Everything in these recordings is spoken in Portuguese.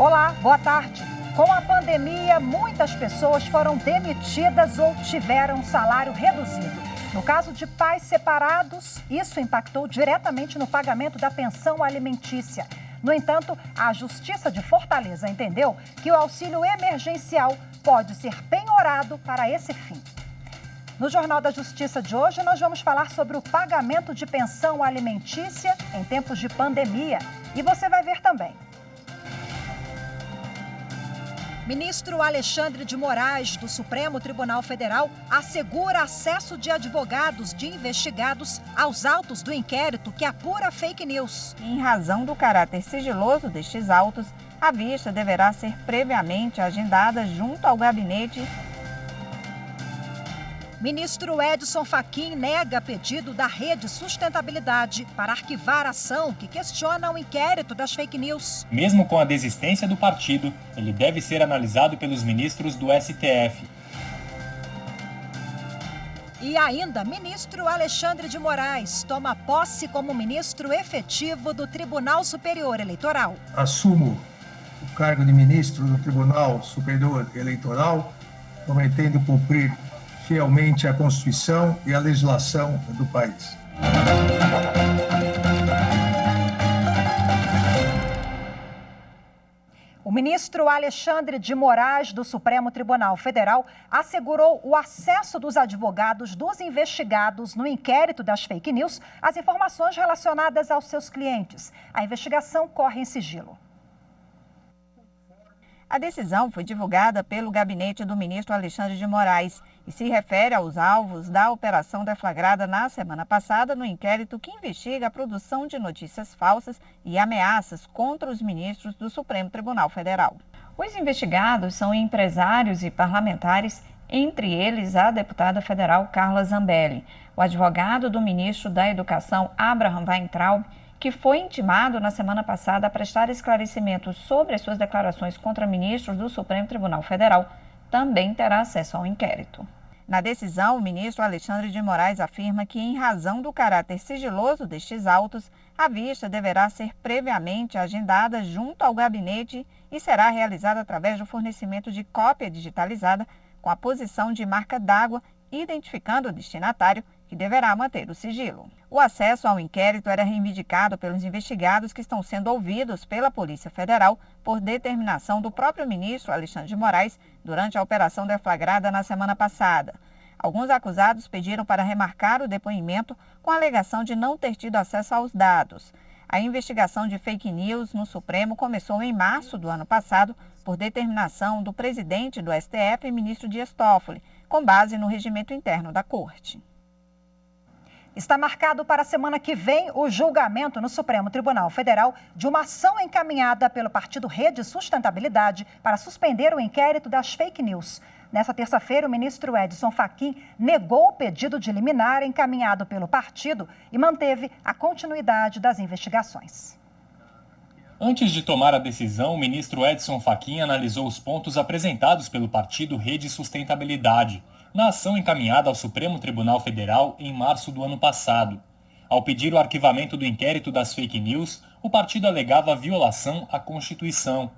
Olá, boa tarde. Com a pandemia, muitas pessoas foram demitidas ou tiveram salário reduzido. No caso de pais separados, isso impactou diretamente no pagamento da pensão alimentícia. No entanto, a Justiça de Fortaleza entendeu que o auxílio emergencial pode ser penhorado para esse fim. No Jornal da Justiça de hoje, nós vamos falar sobre o pagamento de pensão alimentícia em tempos de pandemia. E você vai ver também. Ministro Alexandre de Moraes, do Supremo Tribunal Federal, assegura acesso de advogados de investigados aos autos do inquérito que apura fake news. Em razão do caráter sigiloso destes autos, a vista deverá ser previamente agendada junto ao gabinete. Ministro Edson Fachin nega pedido da Rede Sustentabilidade para arquivar ação que questiona o inquérito das fake news. Mesmo com a desistência do partido, ele deve ser analisado pelos ministros do STF. E ainda, ministro Alexandre de Moraes toma posse como ministro efetivo do Tribunal Superior Eleitoral. Assumo o cargo de ministro do Tribunal Superior Eleitoral, prometendo cumprir fielmente a Constituição e a legislação do país. O ministro Alexandre de Moraes, do Supremo Tribunal Federal, assegurou o acesso dos advogados dos investigados no inquérito das fake news às informações relacionadas aos seus clientes. A investigação corre em sigilo. A decisão foi divulgada pelo gabinete do ministro Alexandre de Moraes e se refere aos alvos da operação deflagrada na semana passada no inquérito que investiga a produção de notícias falsas e ameaças contra os ministros do Supremo Tribunal Federal. Os investigados são empresários e parlamentares, entre eles a deputada federal Carla Zambelli, o advogado do ministro da Educação, Abraham Weintraub, que foi intimado na semana passada a prestar esclarecimentos sobre as suas declarações contra ministros do Supremo Tribunal Federal, também terá acesso ao inquérito. Na decisão, o ministro Alexandre de Moraes afirma que, em razão do caráter sigiloso destes autos, a vista deverá ser previamente agendada junto ao gabinete e será realizada através do fornecimento de cópia digitalizada com a posição de marca d'água, identificando o destinatário, que deverá manter o sigilo. O acesso ao inquérito era reivindicado pelos investigados que estão sendo ouvidos pela Polícia Federal por determinação do próprio ministro Alexandre de Moraes durante a operação deflagrada na semana passada. Alguns acusados pediram para remarcar o depoimento com a alegação de não ter tido acesso aos dados. A investigação de fake news no Supremo começou em março do ano passado por determinação do presidente do STF, ministro Dias Toffoli, com base no regimento interno da Corte. Está marcado para a semana que vem o julgamento no Supremo Tribunal Federal de uma ação encaminhada pelo partido Rede Sustentabilidade para suspender o inquérito das fake news. Nessa terça-feira, o ministro Edson Fachin negou o pedido de liminar encaminhado pelo partido e manteve a continuidade das investigações. Antes de tomar a decisão, o ministro Edson Fachin analisou os pontos apresentados pelo partido Rede Sustentabilidade na ação encaminhada ao Supremo Tribunal Federal em março do ano passado. Ao pedir o arquivamento do inquérito das fake news, o partido alegava violação à Constituição.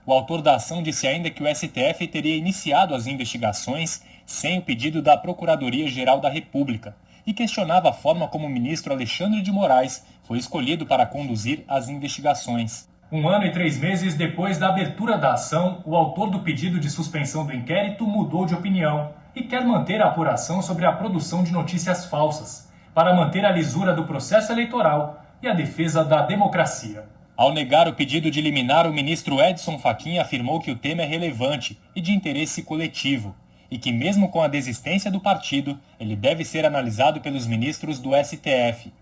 O autor da ação disse ainda que o STF teria iniciado as investigações sem o pedido da Procuradoria-Geral da República e questionava a forma como o ministro Alexandre de Moraes foi escolhido para conduzir as investigações. 1 ano e 3 meses depois da abertura da ação, o autor do pedido de suspensão do inquérito mudou de opinião e quer manter a apuração sobre a produção de notícias falsas, para manter a lisura do processo eleitoral e a defesa da democracia. Ao negar o pedido de liminar, o ministro Edson Fachin afirmou que o tema é relevante e de interesse coletivo, e que mesmo com a desistência do partido, ele deve ser analisado pelos ministros do STF.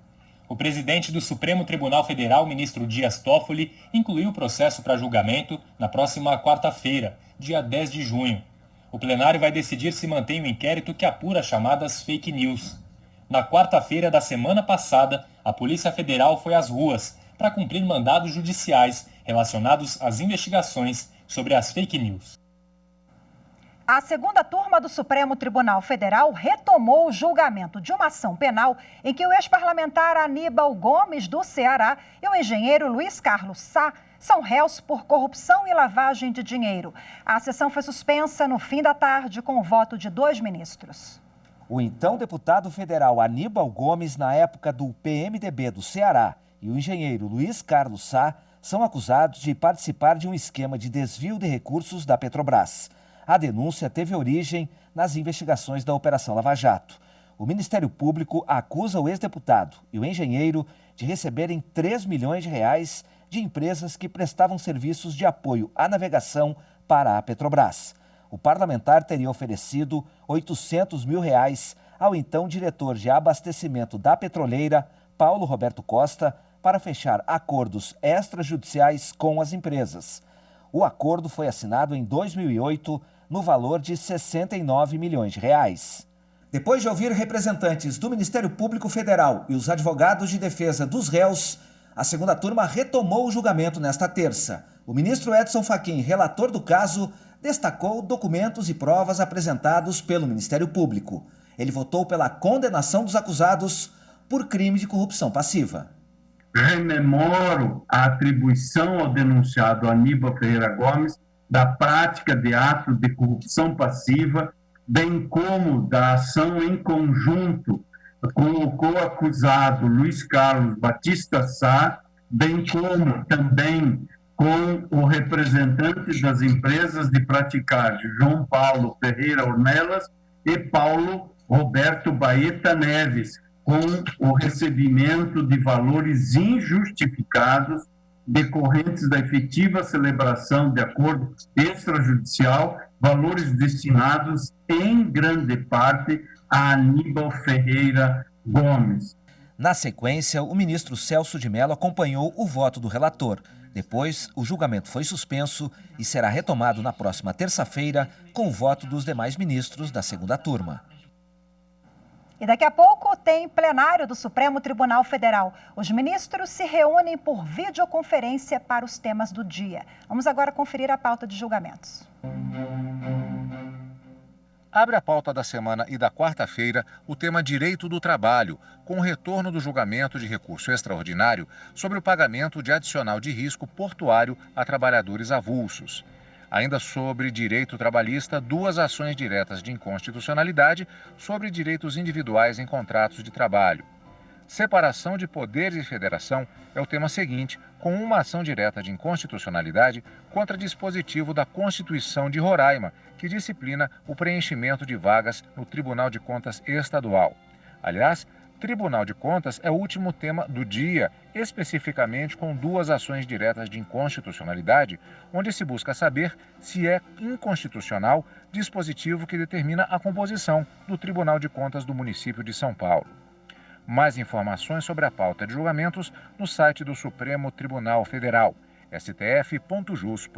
O presidente do Supremo Tribunal Federal, ministro Dias Toffoli, incluiu o processo para julgamento na próxima quarta-feira, dia 10 de junho. O plenário vai decidir se mantém o inquérito que apura as chamadas fake news. Na quarta-feira da semana passada, a Polícia Federal foi às ruas para cumprir mandados judiciais relacionados às investigações sobre as fake news. A segunda turma do Supremo Tribunal Federal retomou o julgamento de uma ação penal em que o ex-parlamentar Aníbal Gomes, do Ceará, e o engenheiro Luiz Carlos Sá são réus por corrupção e lavagem de dinheiro. A sessão foi suspensa no fim da tarde com o voto de 2 ministros. O então deputado federal Aníbal Gomes, na época do PMDB do Ceará, e o engenheiro Luiz Carlos Sá são acusados de participar de um esquema de desvio de recursos da Petrobras. A denúncia teve origem nas investigações da Operação Lava Jato. O Ministério Público acusa o ex-deputado e o engenheiro de receberem R$ 3 milhões de empresas que prestavam serviços de apoio à navegação para a Petrobras. O parlamentar teria oferecido R$ 800 mil ao então diretor de abastecimento da petroleira, Paulo Roberto Costa, para fechar acordos extrajudiciais com as empresas. O acordo foi assinado em 2008 no valor de R$ 69 milhões. Depois de ouvir representantes do Ministério Público Federal e os advogados de defesa dos réus, a segunda turma retomou o julgamento nesta terça. O ministro Edson Fachin, relator do caso, destacou documentos e provas apresentados pelo Ministério Público. Ele votou pela condenação dos acusados por crime de corrupção passiva. Rememoro a atribuição ao denunciado Aníbal Ferreira Gomes da prática de atos de corrupção passiva, bem como da ação em conjunto com o coacusado Luiz Carlos Batista Sá, bem como também com o representante das empresas de praticagem João Paulo Ferreira Ornelas e Paulo Roberto Baeta Neves, com o recebimento de valores injustificados decorrentes da efetiva celebração de acordo extrajudicial, valores destinados em grande parte a Aníbal Ferreira Gomes. Na sequência, o ministro Celso de Mello acompanhou o voto do relator. Depois, o julgamento foi suspenso e será retomado na próxima terça-feira com o voto dos demais ministros da segunda turma. E daqui a pouco tem plenário do Supremo Tribunal Federal. Os ministros se reúnem por videoconferência para os temas do dia. Vamos agora conferir a pauta de julgamentos. Abre a pauta da semana e da quarta-feira o tema Direito do Trabalho, com o retorno do julgamento de recurso extraordinário sobre o pagamento de adicional de risco portuário a trabalhadores avulsos. Ainda sobre direito trabalhista, 2 ações diretas de inconstitucionalidade sobre direitos individuais em contratos de trabalho. Separação de poderes e federação é o tema seguinte, com uma ação direta de inconstitucionalidade contra dispositivo da Constituição de Roraima, que disciplina o preenchimento de vagas no Tribunal de Contas Estadual. Aliás, Tribunal de Contas é o último tema do dia, especificamente com 2 ações diretas de inconstitucionalidade, onde se busca saber se é inconstitucional dispositivo que determina a composição do Tribunal de Contas do município de São Paulo. Mais informações sobre a pauta de julgamentos no site do Supremo Tribunal Federal, stf.jus.br.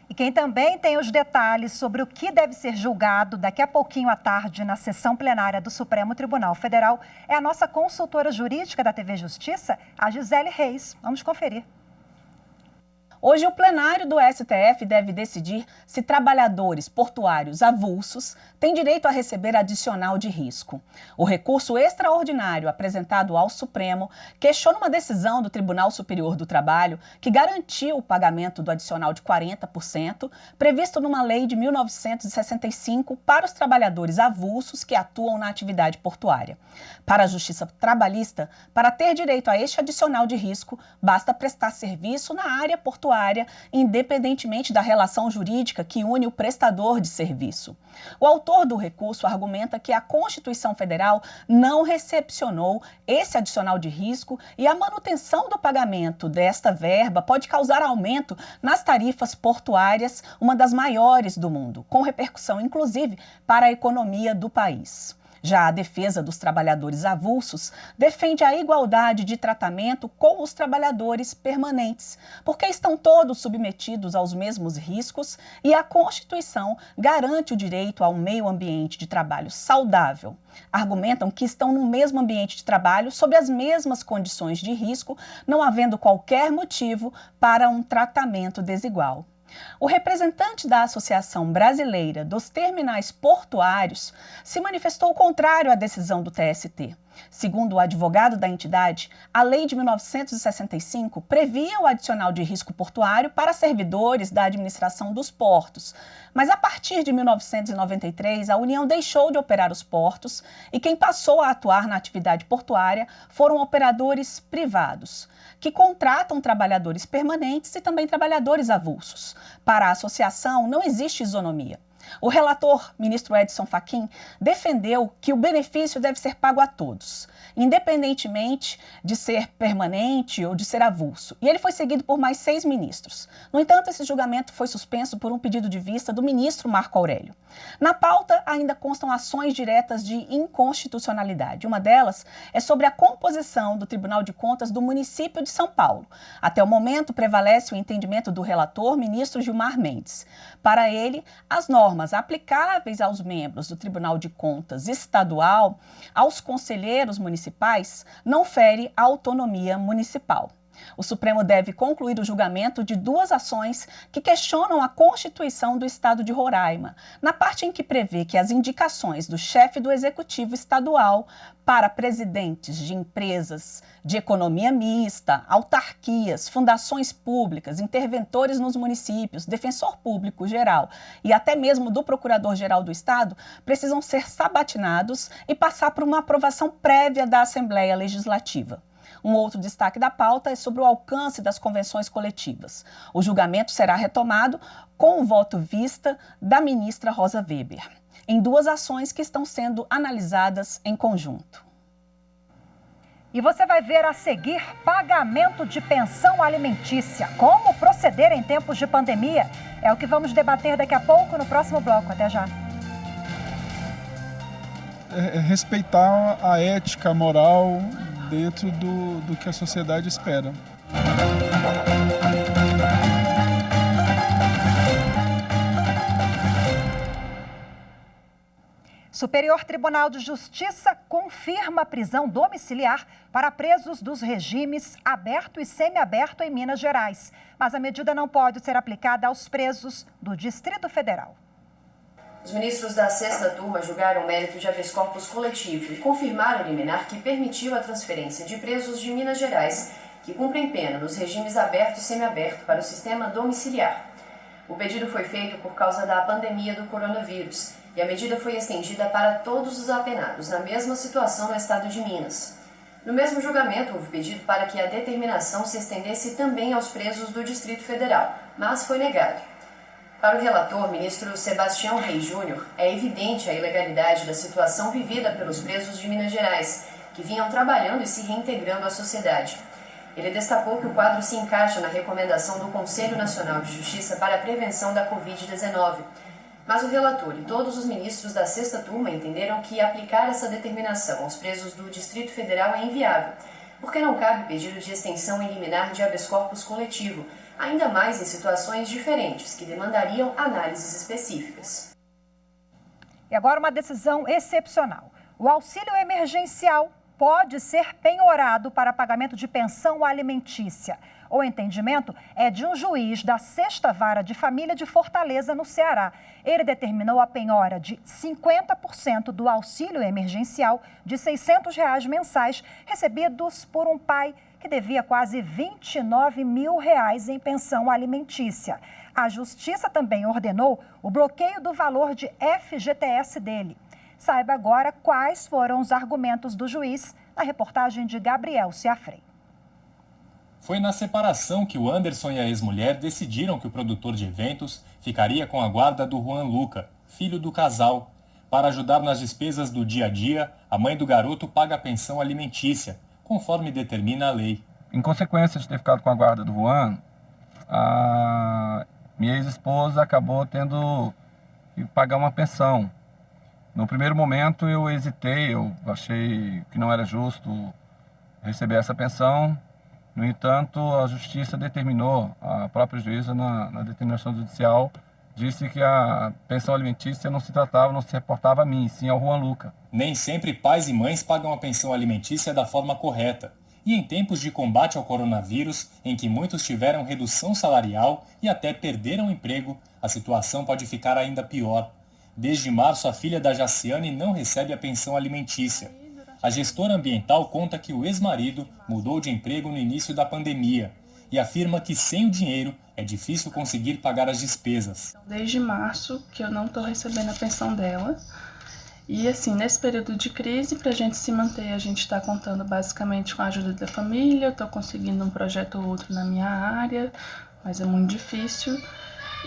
E quem também tem os detalhes sobre o que deve ser julgado daqui a pouquinho à tarde na sessão plenária do Supremo Tribunal Federal é a nossa consultora jurídica da TV Justiça, a Gisele Reis. Vamos conferir. Hoje, o plenário do STF deve decidir se trabalhadores portuários avulsos têm direito a receber adicional de risco. O recurso extraordinário apresentado ao Supremo questiona uma decisão do Tribunal Superior do Trabalho que garantiu o pagamento do adicional de 40%, previsto numa lei de 1965 para os trabalhadores avulsos que atuam na atividade portuária. Para a Justiça Trabalhista, para ter direito a este adicional de risco, basta prestar serviço na área portuária, independentemente da relação jurídica que une o prestador de serviço. O autor do recurso argumenta que a Constituição Federal não recepcionou esse adicional de risco e a manutenção do pagamento desta verba pode causar aumento nas tarifas portuárias, uma das maiores do mundo, com repercussão inclusive para a economia do país. Já a defesa dos trabalhadores avulsos defende a igualdade de tratamento com os trabalhadores permanentes, porque estão todos submetidos aos mesmos riscos e a Constituição garante o direito a um meio ambiente de trabalho saudável. Argumentam que estão no mesmo ambiente de trabalho sob as mesmas condições de risco, não havendo qualquer motivo para um tratamento desigual. O representante da Associação Brasileira dos Terminais Portuários se manifestou contrário à decisão do TST. Segundo o advogado da entidade, a lei de 1965 previa o adicional de risco portuário para servidores da administração dos portos. Mas a partir de 1993, a União deixou de operar os portos e quem passou a atuar na atividade portuária foram operadores privados, que contratam trabalhadores permanentes e também trabalhadores avulsos. Para a associação, não existe isonomia. O relator, ministro Edson Fachin, defendeu que o benefício deve ser pago a todos, independentemente de ser permanente ou de ser avulso. E ele foi seguido por mais 6 ministros. No entanto, esse julgamento foi suspenso por um pedido de vista do ministro Marco Aurélio. Na pauta, ainda constam ações diretas de inconstitucionalidade. Uma delas é sobre a composição do Tribunal de Contas do município de São Paulo. Até o momento, prevalece o entendimento do relator, ministro Gilmar Mendes. Para ele, as normas aplicáveis aos membros do Tribunal de Contas estadual, aos conselheiros municipais, não fere a autonomia municipal. O Supremo deve concluir o julgamento de 2 ações que questionam a Constituição do Estado de Roraima, na parte em que prevê que as indicações do chefe do Executivo Estadual para presidentes de empresas de economia mista, autarquias, fundações públicas, interventores nos municípios, defensor público geral e até mesmo do Procurador-Geral do Estado precisam ser sabatinados e passar por uma aprovação prévia da Assembleia Legislativa. Um outro destaque da pauta é sobre o alcance das convenções coletivas. O julgamento será retomado com o voto vista da ministra Rosa Weber, em 2 ações que estão sendo analisadas em conjunto. E você vai ver a seguir pagamento de pensão alimentícia. Como proceder em tempos de pandemia? É o que vamos debater daqui a pouco no próximo bloco. Até já. Respeitar a ética, a moral dentro do que a sociedade espera. Superior Tribunal de Justiça confirma a prisão domiciliar para presos dos regimes aberto e semiaberto em Minas Gerais. Mas a medida não pode ser aplicada aos presos do Distrito Federal. Os ministros da 6ª turma julgaram o mérito de habeas corpus coletivo e confirmaram o liminar que permitiu a transferência de presos de Minas Gerais que cumprem pena nos regimes aberto e semiaberto para o sistema domiciliar. O pedido foi feito por causa da pandemia do coronavírus e a medida foi estendida para todos os apenados na mesma situação no estado de Minas. No mesmo julgamento, houve pedido para que a determinação se estendesse também aos presos do Distrito Federal, mas foi negado. Para o relator, ministro Sebastião Reis Júnior, é evidente a ilegalidade da situação vivida pelos presos de Minas Gerais, que vinham trabalhando e se reintegrando à sociedade. Ele destacou que o quadro se encaixa na recomendação do Conselho Nacional de Justiça para a Prevenção da Covid-19. Mas o relator e todos os ministros da 6ª turma entenderam que aplicar essa determinação aos presos do Distrito Federal é inviável, porque não cabe pedido de extensão em liminar de habeas corpus coletivo, ainda mais em situações diferentes, que demandariam análises específicas. E agora uma decisão excepcional. O auxílio emergencial pode ser penhorado para pagamento de pensão alimentícia. O entendimento é de um juiz da 6ª Vara de Família de Fortaleza, no Ceará. Ele determinou a penhora de 50% do auxílio emergencial de R$ 600 mensais recebidos por um pai que devia quase R$29 mil em pensão alimentícia. A Justiça também ordenou o bloqueio do valor de FGTS dele. Saiba agora quais foram os argumentos do juiz na reportagem de Gabriel Ciafrei. Foi na separação que o Anderson e a ex-mulher decidiram que o produtor de eventos ficaria com a guarda do Juan Luca, filho do casal. Para ajudar nas despesas do dia a dia, a mãe do garoto paga a pensão alimentícia, conforme determina a lei. Em consequência de ter ficado com a guarda do Juan, a minha ex-esposa acabou tendo que pagar uma pensão. No primeiro momento eu hesitei, eu achei que não era justo receber essa pensão. No entanto, a Justiça determinou, a própria juíza na determinação judicial, disse que a pensão alimentícia não se reportava a mim, sim ao Juan Luca. Nem sempre pais e mães pagam a pensão alimentícia da forma correta. E em tempos de combate ao coronavírus, em que muitos tiveram redução salarial e até perderam o emprego, a situação pode ficar ainda pior. Desde março, a filha da Jaciane não recebe a pensão alimentícia. A gestora ambiental conta que o ex-marido mudou de emprego no início da pandemia e afirma que sem o dinheiro é difícil conseguir pagar as despesas. Desde março que eu não estou recebendo a pensão dela. E assim, nesse período de crise, para a gente se manter, a gente está contando basicamente com a ajuda da família. Eu estou conseguindo um projeto ou outro na minha área, mas é muito difícil.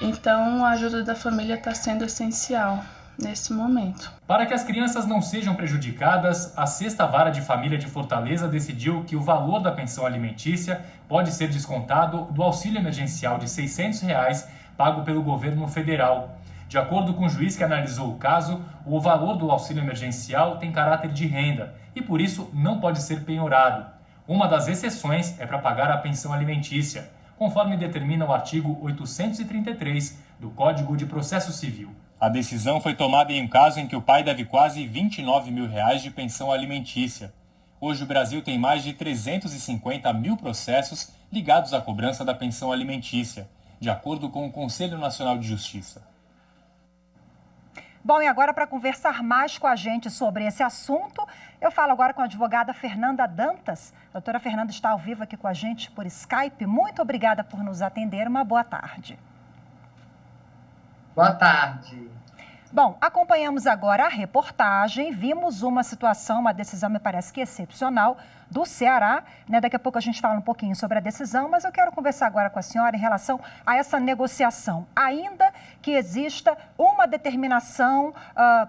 Então, a ajuda da família está sendo essencial nesse momento. Para que as crianças não sejam prejudicadas, a 6ª Vara de Família de Fortaleza decidiu que o valor da pensão alimentícia pode ser descontado do auxílio emergencial de R$ 600 pago pelo governo federal. De acordo com o juiz que analisou o caso, o valor do auxílio emergencial tem caráter de renda e, por isso, não pode ser penhorado. Uma das exceções é para pagar a pensão alimentícia, conforme determina o artigo 833 do Código de Processo Civil. A decisão foi tomada em um caso em que o pai deve quase R$ 29 mil de pensão alimentícia. Hoje o Brasil tem mais de 350 mil processos ligados à cobrança da pensão alimentícia, de acordo com o Conselho Nacional de Justiça. Bom, e agora para conversar mais com a gente sobre esse assunto, eu falo agora com a advogada Fernanda Dantas. A doutora Fernanda está ao vivo aqui com a gente por Skype. Muito obrigada por nos atender. Uma boa tarde. Boa tarde. Bom, acompanhamos agora a reportagem, vimos uma situação, uma decisão, me parece que excepcional, do Ceará. Daqui a pouco a gente fala um pouquinho sobre a decisão, mas eu quero conversar agora com a senhora em relação a essa negociação. Ainda que exista uma determinação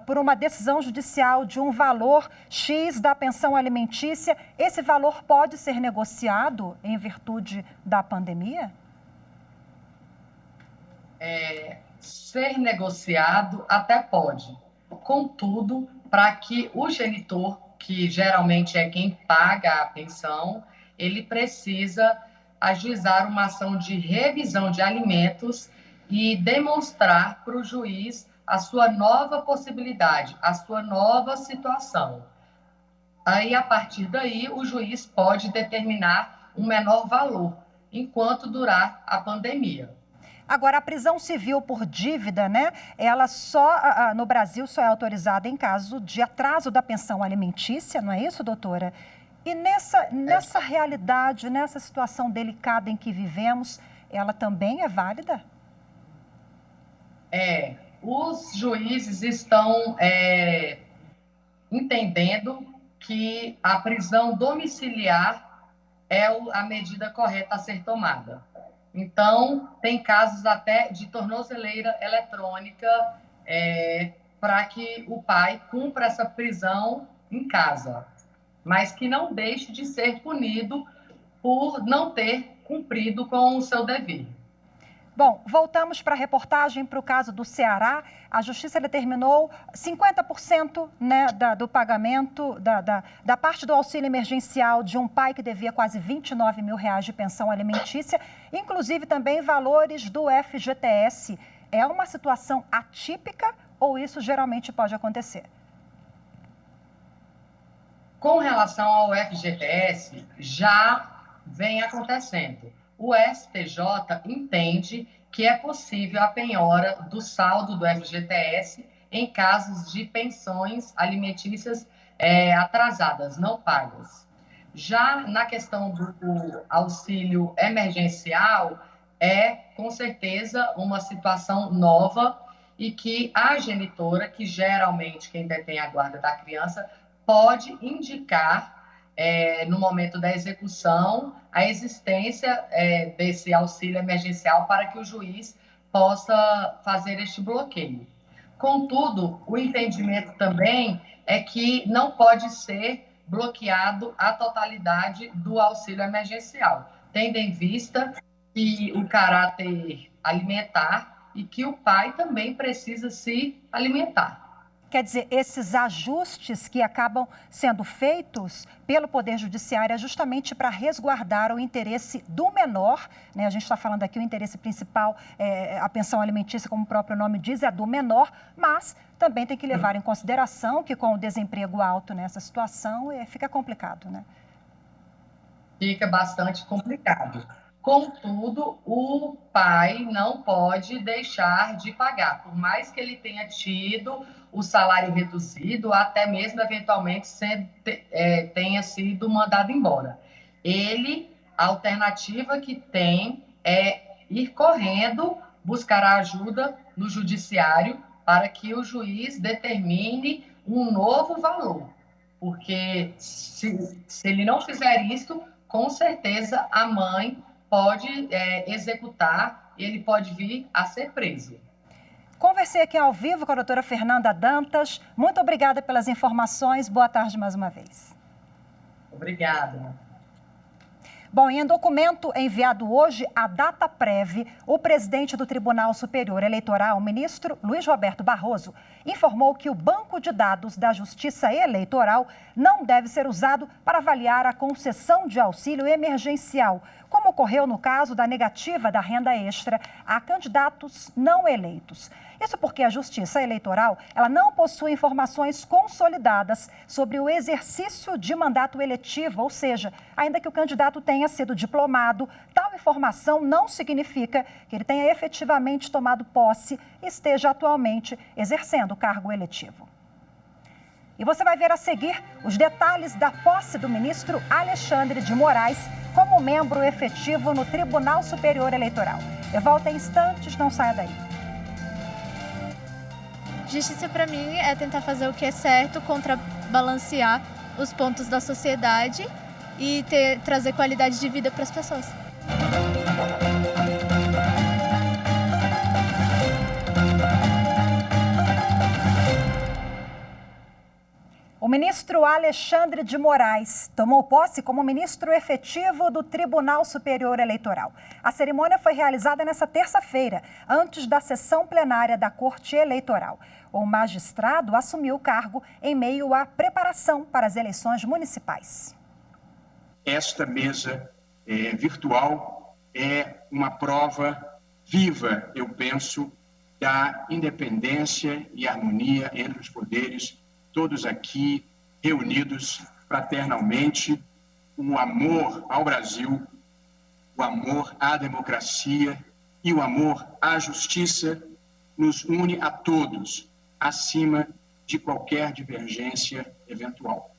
por uma decisão judicial de um valor X da pensão alimentícia, esse valor pode ser negociado em virtude da pandemia? Ser negociado até pode. Contudo, para que o genitor, que geralmente é quem paga a pensão, ele precisa ajuizar uma ação de revisão de alimentos e demonstrar para o juiz a sua nova possibilidade, a sua nova situação. Aí, a partir daí, o juiz pode determinar um menor valor, enquanto durar a pandemia. Agora, a prisão civil por dívida, ela só, no Brasil, só é autorizada em caso de atraso da pensão alimentícia, não é isso, doutora? E nessa realidade, nessa situação delicada em que vivemos, ela também é válida? Os juízes estão entendendo que a prisão domiciliar é a medida correta a ser tomada. Então, tem casos até de tornozeleira eletrônica para que o pai cumpra essa prisão em casa, mas que não deixe de ser punido por não ter cumprido com o seu dever. Bom, voltamos para a reportagem para o caso do Ceará. A Justiça determinou 50% do pagamento da parte do auxílio emergencial de um pai que devia quase R$ 29 mil de pensão alimentícia, inclusive também valores do FGTS. É uma situação atípica ou isso geralmente pode acontecer? Com relação ao FGTS, já vem acontecendo. O STJ entende que é possível a penhora do saldo do FGTS em casos de pensões alimentícias atrasadas, não pagas. Já na questão do auxílio emergencial, com certeza uma situação nova e que a genitora, que geralmente quem detém a guarda da criança, pode indicar no momento da execução, a existência desse auxílio emergencial para que o juiz possa fazer este bloqueio. Contudo, o entendimento também é que não pode ser bloqueado a totalidade do auxílio emergencial, tendo em vista que o caráter alimentar e que o pai também precisa se alimentar. Quer dizer, esses ajustes que acabam sendo feitos pelo Poder Judiciário é justamente para resguardar o interesse do menor, A gente está falando aqui o interesse principal, a pensão alimentícia, como o próprio nome diz, é do menor, mas também tem que levar em consideração que com o desemprego alto nessa situação fica complicado, Fica bastante complicado. Contudo, o pai não pode deixar de pagar, por mais que ele tenha tido o salário reduzido, até mesmo eventualmente tenha sido mandado embora. A alternativa que tem é ir correndo buscar ajuda no judiciário para que o juiz determine um novo valor, porque se ele não fizer isso, com certeza a mãe pode executar e ele pode vir a ser preso. Conversei aqui ao vivo com a doutora Fernanda Dantas. Muito obrigada pelas informações. Boa tarde mais uma vez. Obrigada. Bom, em documento enviado hoje à data prévia, o presidente do Tribunal Superior Eleitoral, o ministro Luiz Roberto Barroso, informou que o banco de dados da Justiça Eleitoral não deve ser usado para avaliar a concessão de auxílio emergencial, como ocorreu no caso da negativa da renda extra a candidatos não eleitos. Isso porque a Justiça Eleitoral ela não possui informações consolidadas sobre o exercício de mandato eletivo, ou seja, ainda que o candidato tenha sido diplomado, tal informação não significa que ele tenha efetivamente tomado posse e esteja atualmente exercendo o cargo eletivo. E você vai ver a seguir os detalhes da posse do ministro Alexandre de Moraes como membro efetivo no Tribunal Superior Eleitoral. Eu volto em instantes, não saia daí. Justiça, para mim, é tentar fazer o que é certo, contrabalancear os pontos da sociedade e trazer qualidade de vida para as pessoas. O ministro Alexandre de Moraes tomou posse como ministro efetivo do Tribunal Superior Eleitoral. A cerimônia foi realizada nesta terça-feira, antes da sessão plenária da Corte Eleitoral. O magistrado assumiu o cargo em meio à preparação para as eleições municipais. Esta mesa virtual é uma prova viva, eu penso, da independência e harmonia entre os poderes, todos aqui reunidos fraternalmente. O amor ao Brasil, o amor à democracia e o amor à justiça nos une a todos, acima de qualquer divergência eventual.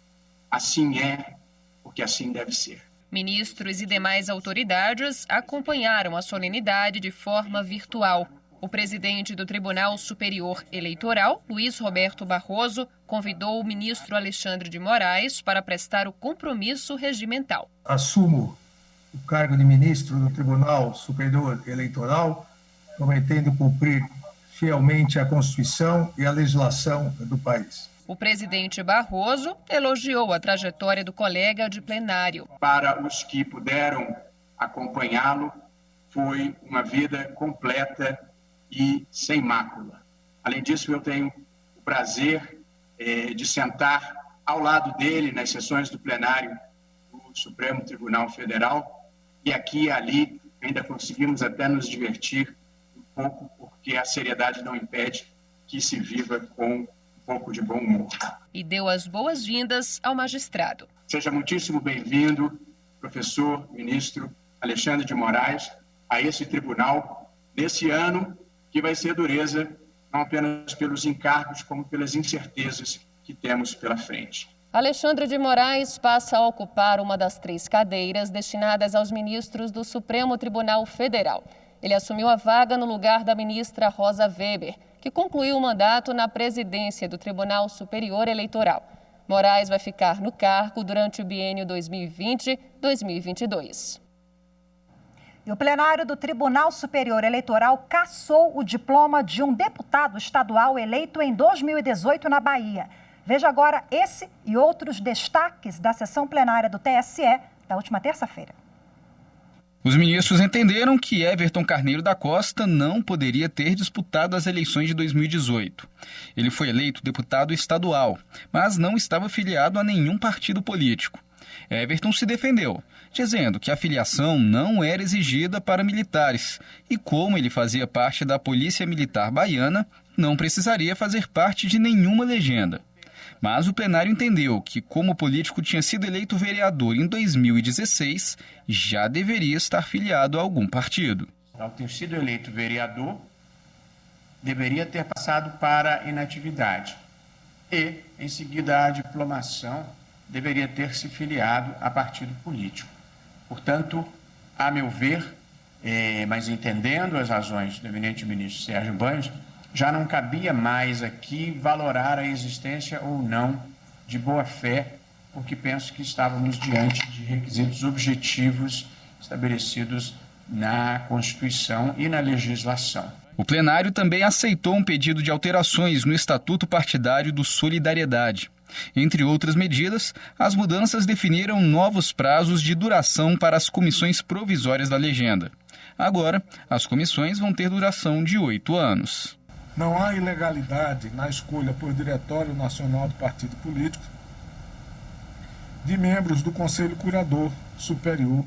Assim é, porque assim deve ser. Ministros e demais autoridades acompanharam a solenidade de forma virtual. O presidente do Tribunal Superior Eleitoral, Luiz Roberto Barroso, convidou o ministro Alexandre de Moraes para prestar o compromisso regimental. Assumo o cargo de ministro do Tribunal Superior Eleitoral, prometendo cumprir fielmente a Constituição e a legislação do país. O presidente Barroso elogiou a trajetória do colega de plenário. Para os que puderam acompanhá-lo, foi uma vida completa e sem mácula. Além disso, eu tenho o prazer de sentar ao lado dele nas sessões do plenário do Supremo Tribunal Federal, e aqui e ali ainda conseguimos até nos divertir um pouco, porque a seriedade não impede que se viva com um pouco de bom humor. E deu as boas-vindas ao magistrado. Seja muitíssimo bem-vindo, professor, ministro Alexandre de Moraes, a esse tribunal, nesse ano que vai ser dureza, não apenas pelos encargos, como pelas incertezas que temos pela frente. Alexandre de Moraes passa a ocupar uma das 3 cadeiras destinadas aos ministros do Supremo Tribunal Federal. Ele assumiu a vaga no lugar da ministra Rosa Weber, que concluiu o mandato na presidência do Tribunal Superior Eleitoral. Moraes vai ficar no cargo durante o biênio 2020-2022. E o plenário do Tribunal Superior Eleitoral cassou o diploma de um deputado estadual eleito em 2018 na Bahia. Veja agora esse e outros destaques da sessão plenária do TSE da última terça-feira. Os ministros entenderam que Everton Carneiro da Costa não poderia ter disputado as eleições de 2018. Ele foi eleito deputado estadual, mas não estava filiado a nenhum partido político. Everton se defendeu, dizendo que a filiação não era exigida para militares e, como ele fazia parte da Polícia Militar Baiana, não precisaria fazer parte de nenhuma legenda. Mas o plenário entendeu que, como o político tinha sido eleito vereador em 2016, já deveria estar filiado a algum partido. Ao ter sido eleito vereador, deveria ter passado para a inatividade e, em seguida, a diplomação, deveria ter se filiado a partido político. Portanto, a meu ver, mas entendendo as razões do eminente ministro Sérgio Banhos, já não cabia mais aqui valorar a existência ou não de boa-fé, porque penso que estávamos diante de requisitos objetivos estabelecidos na Constituição e na legislação. O plenário também aceitou um pedido de alterações no Estatuto Partidário do Solidariedade. Entre outras medidas, as mudanças definiram novos prazos de duração para as comissões provisórias da legenda. Agora, as comissões vão ter duração de 8 anos. Não há ilegalidade na escolha por Diretório Nacional do Partido Político de membros do Conselho Curador Superior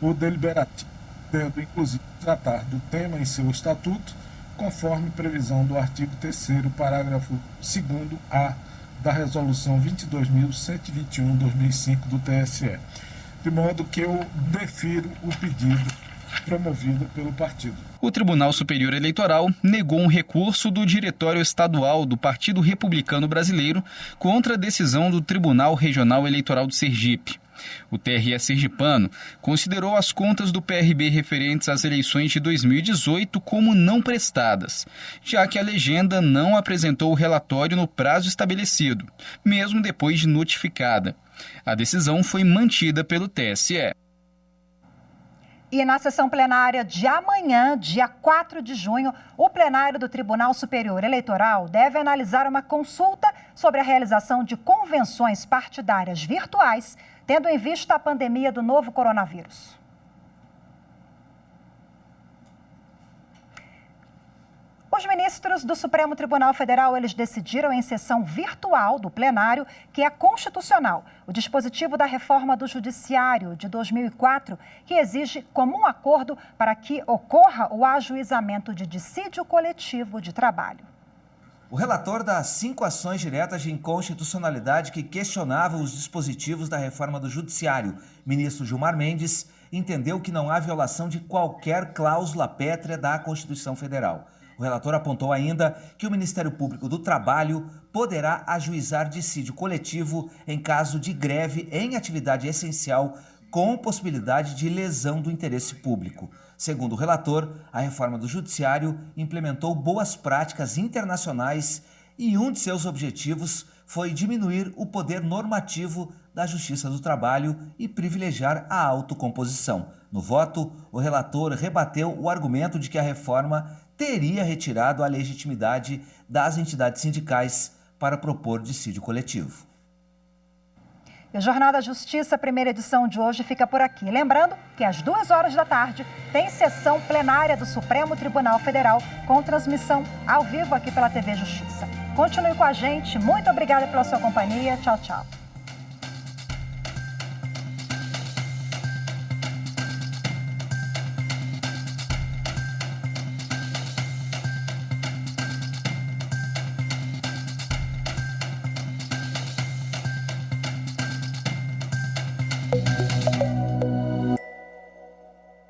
ou Deliberativo, podendo inclusive tratar do tema em seu estatuto, conforme previsão do artigo 3º, parágrafo 2º-A da Resolução 22.121/2005 do TSE, de modo que eu defiro o pedido promovido pelo partido. O Tribunal Superior Eleitoral negou um recurso do Diretório Estadual do Partido Republicano Brasileiro contra a decisão do Tribunal Regional Eleitoral do Sergipe. O TRE sergipano considerou as contas do PRB referentes às eleições de 2018 como não prestadas, já que a legenda não apresentou o relatório no prazo estabelecido, mesmo depois de notificada. A decisão foi mantida pelo TSE. E na sessão plenária de amanhã, dia 4 de junho, o plenário do Tribunal Superior Eleitoral deve analisar uma consulta sobre a realização de convenções partidárias virtuais, tendo em vista a pandemia do novo coronavírus. Os ministros do Supremo Tribunal Federal, eles decidiram em sessão virtual do plenário que é constitucional o dispositivo da reforma do Judiciário de 2004, que exige comum acordo para que ocorra o ajuizamento de dissídio coletivo de trabalho. O relator das 5 ações diretas de inconstitucionalidade que questionavam os dispositivos da reforma do Judiciário, ministro Gilmar Mendes, entendeu que não há violação de qualquer cláusula pétrea da Constituição Federal. O relator apontou ainda que o Ministério Público do Trabalho poderá ajuizar dissídio coletivo em caso de greve em atividade essencial com possibilidade de lesão do interesse público. Segundo o relator, a reforma do Judiciário implementou boas práticas internacionais e um de seus objetivos foi diminuir o poder normativo da Justiça do Trabalho e privilegiar a autocomposição. No voto, o relator rebateu o argumento de que a reforma teria retirado a legitimidade das entidades sindicais para propor dissídio coletivo. E o Jornal da Justiça, primeira edição de hoje, fica por aqui. Lembrando que às 14h tem sessão plenária do Supremo Tribunal Federal com transmissão ao vivo aqui pela TV Justiça. Continue com a gente. Muito obrigada pela sua companhia. Tchau, tchau.